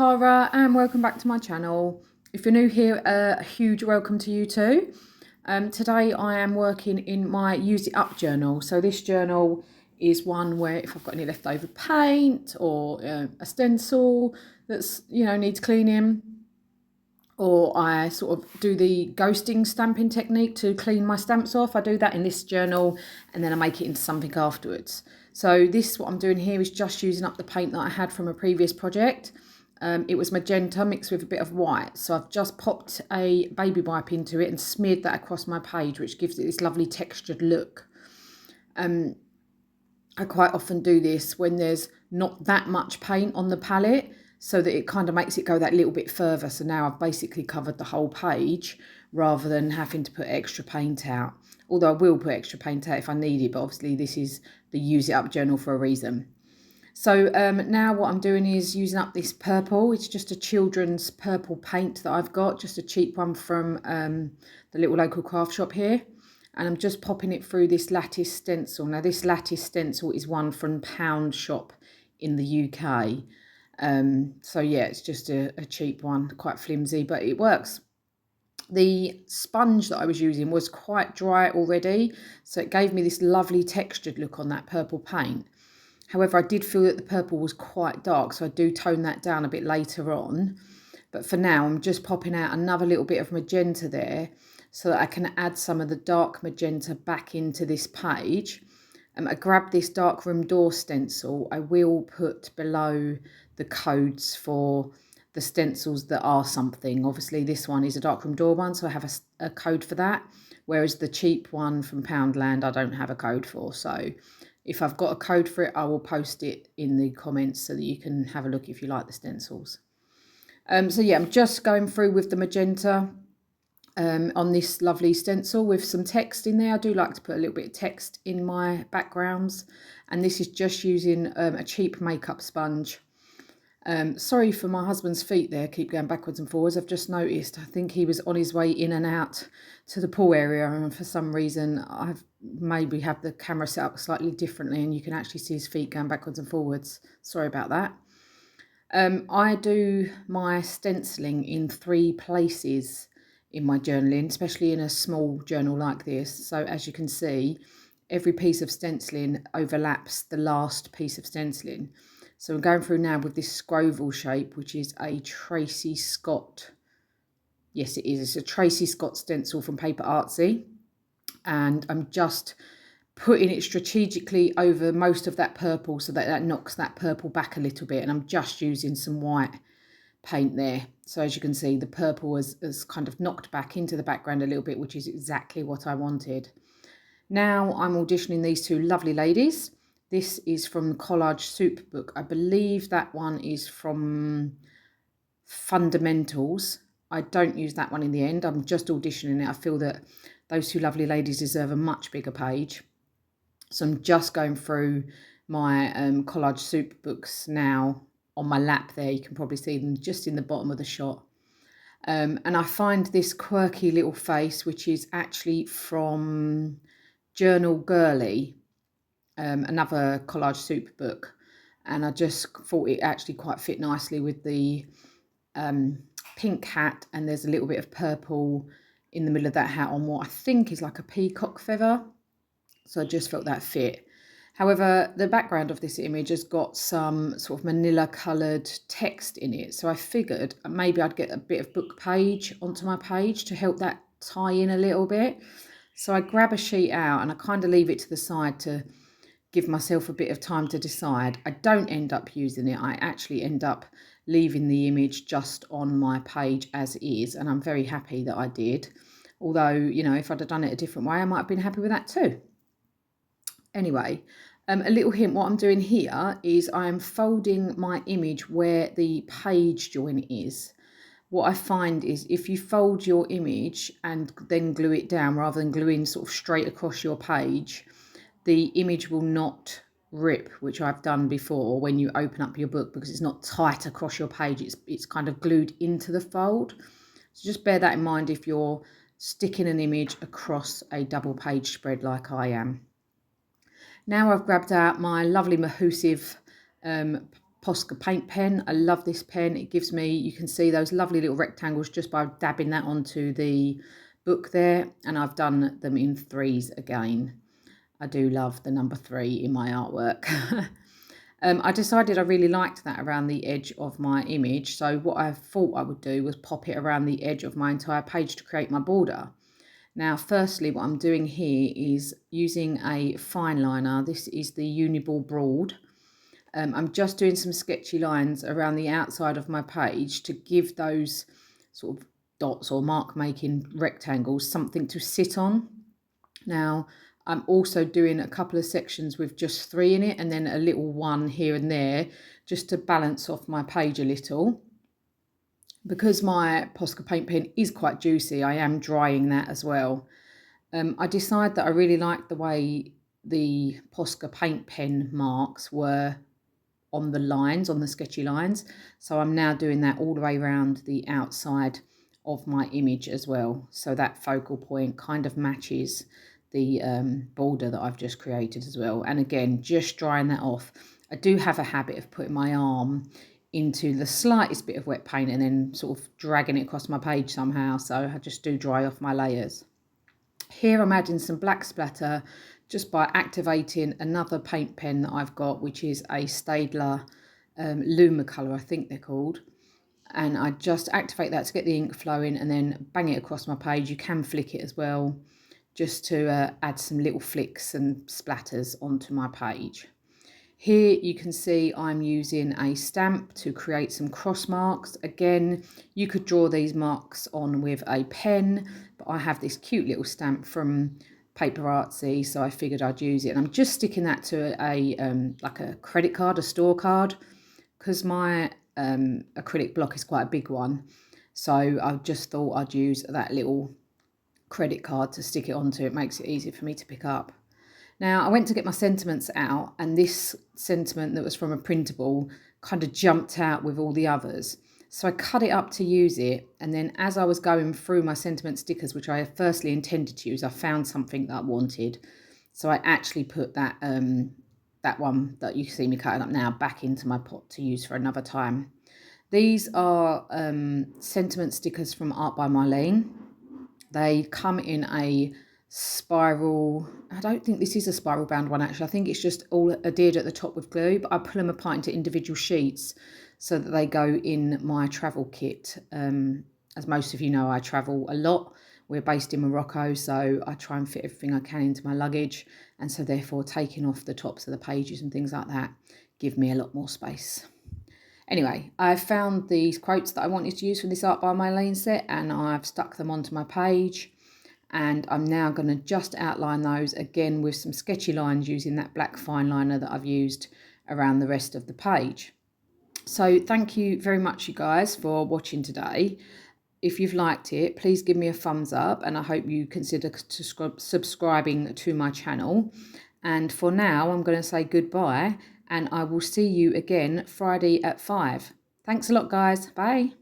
Cara and welcome back to my channel. If you're new here, a huge welcome to you too. Today I am working in my Use It Up journal. So this journal is one where if I've got any leftover paint or a stencil that's, needs cleaning, or I sort of do the ghosting stamping technique to clean my stamps off. I do that in this journal and then I make it into something afterwards. So what I'm doing here is just using up the paint that I had from a previous project. It was magenta mixed with a bit of white. So I've just popped a baby wipe into it and smeared that across my page, which gives it this lovely textured look. I quite often do this when there's not that much paint on the palette, so that it kind of makes it go that little bit further. So now I've basically covered the whole page rather than having to put extra paint out. Although I will put extra paint out if I need it, but obviously this is the Use It Up journal for a reason. So now what I'm doing is using up this purple. It's just a children's purple paint that I've got, just a cheap one from the little local craft shop here. And I'm just popping it through this Lattice stencil. Now this Lattice stencil is one from Pound Shop in the UK. So yeah, it's just a cheap one, quite flimsy, but it works. The sponge that I was using was quite dry already, so it gave me this lovely textured look on that purple paint. However, I did feel that the purple was quite dark, so I do tone that down a bit later on. But for now, I'm just popping out another little bit of magenta there so that I can add some of the dark magenta back into this page. I grabbed this darkroom door stencil. I will put below the codes for the stencils that are something. Obviously, this one is a darkroom door one, so I have a code for that. Whereas the cheap one from Poundland, I don't have a code for. So if I've got a code for it, I will post it in the comments so that you can have a look if you like the stencils. So yeah, I'm just going through with the magenta on this lovely stencil with some text in there. I do like to put a little bit of text in my backgrounds, and this is just using a cheap makeup sponge. Sorry for my husband's feet there, keep going backwards and forwards. I've just noticed, I think he was on his way in and out to the pool area, and for some reason I've maybe have the camera set up slightly differently and you can actually see his feet going backwards and forwards. Sorry about that. I do my stenciling in 3 places in my journaling, especially in a small journal like this. So as you can see, every piece of stenciling overlaps the last piece of stenciling. So I'm going through now with this scroval shape, which is a Tracy Scott. Yes, it is. It's a Tracy Scott stencil from Paper Artsy. And I'm just putting it strategically over most of that purple so that that knocks that purple back a little bit. And I'm just using some white paint there. So as you can see, the purple has kind of knocked back into the background a little bit, which is exactly what I wanted. Now I'm auditioning these 2 lovely ladies. This is from the Collage Soup book. I believe that one is from Fundamentals. I don't use that one in the end. I'm just auditioning it. I feel that those 2 lovely ladies deserve a much bigger page. So I'm just going through my Collage Soup books now on my lap there. You can probably see them just in the bottom of the shot. And I find this quirky little face, which is actually from Journal Girly, another Collage Soup book. And I just thought it actually quite fit nicely with the pink hat, and there's a little bit of purple in the middle of that hat on what I think is like a peacock feather. So I just felt that fit. However, the background of this image has got some sort of manila coloured text in it. So I figured maybe I'd get a bit of book page onto my page to help that tie in a little bit. So I grab a sheet out and I kind of leave it to the side to give myself a bit of time to decide. I don't end up using it. I actually end up leaving the image just on my page as is. And I'm very happy that I did. Although, if I'd have done it a different way, I might have been happy with that too. Anyway, a little hint, what I'm doing here is I am folding my image where the page join is. What I find is if you fold your image and then glue it down rather than gluing sort of straight across your page, the image will not rip, which I've done before when you open up your book, because it's not tight across your page, it's kind of glued into the fold. So just bear that in mind if you're sticking an image across a double page spread like I am. Now I've grabbed out my lovely Mahusive Posca paint pen. I love this pen. It gives me, you can see those lovely little rectangles just by dabbing that onto the book there. And I've done them in 3s again. I do love the number 3 in my artwork. I decided I really liked that around the edge of my image. So what I thought I would do was pop it around the edge of my entire page to create my border. Now, firstly, what I'm doing here is using a fine liner. This is the Uniball Broad. I'm just doing some sketchy lines around the outside of my page to give those sort of dots or mark making rectangles something to sit on. Now, I'm also doing a couple of sections with just 3 in it and then a little one here and there just to balance off my page a little. Because my Posca paint pen is quite juicy, I am drying that as well. I decided that I really liked the way the Posca paint pen marks were on the lines, on the sketchy lines. So I'm now doing that all the way around the outside of my image as well. So that focal point kind of matches the border that I've just created as well. And again, just drying that off. I do have a habit of putting my arm into the slightest bit of wet paint and then sort of dragging it across my page somehow. So I just do dry off my layers. Here I'm adding some black splatter just by activating another paint pen that I've got, which is a Staedtler Lumocolor, I think they're called. And I just activate that to get the ink flowing and then bang it across my page. You can flick it as well, just to add some little flicks and splatters onto my page. Here you can see I'm using a stamp to create some cross marks. Again, you could draw these marks on with a pen, but I have this cute little stamp from Paper Artsy, so I figured I'd use it. And I'm just sticking that to a like a credit card, a store card, because my acrylic block is quite a big one. So I just thought I'd use that little credit card to stick it onto. It makes it easier for me to pick up. Now, I went to get my sentiments out, and this sentiment that was from a printable kind of jumped out with all the others. So I cut it up to use it, and then as I was going through my sentiment stickers, which I firstly intended to use, I found something that I wanted. So I actually put that that one that you see me cutting up now back into my pot to use for another time. These are sentiment stickers from Art by Marlene. They come in a spiral. I don't think this is a spiral bound one actually. I think it's just all adhered at the top with glue, but I pull them apart into individual sheets so that they go in my travel kit. As most of you know, I travel a lot. We're based in Morocco, so I try and fit everything I can into my luggage, and so therefore taking off the tops of the pages and things like that give me a lot more space. Anyway, I've found these quotes that I wanted to use from this Art by Marlene set, and I've stuck them onto my page. And I'm now going to just outline those again with some sketchy lines using that black fine liner that I've used around the rest of the page. So thank you very much, you guys, for watching today. If you've liked it, please give me a thumbs up, and I hope you consider subscribing to my channel. And for now, I'm going to say goodbye, and I will see you again Friday at 5. Thanks a lot, guys. Bye.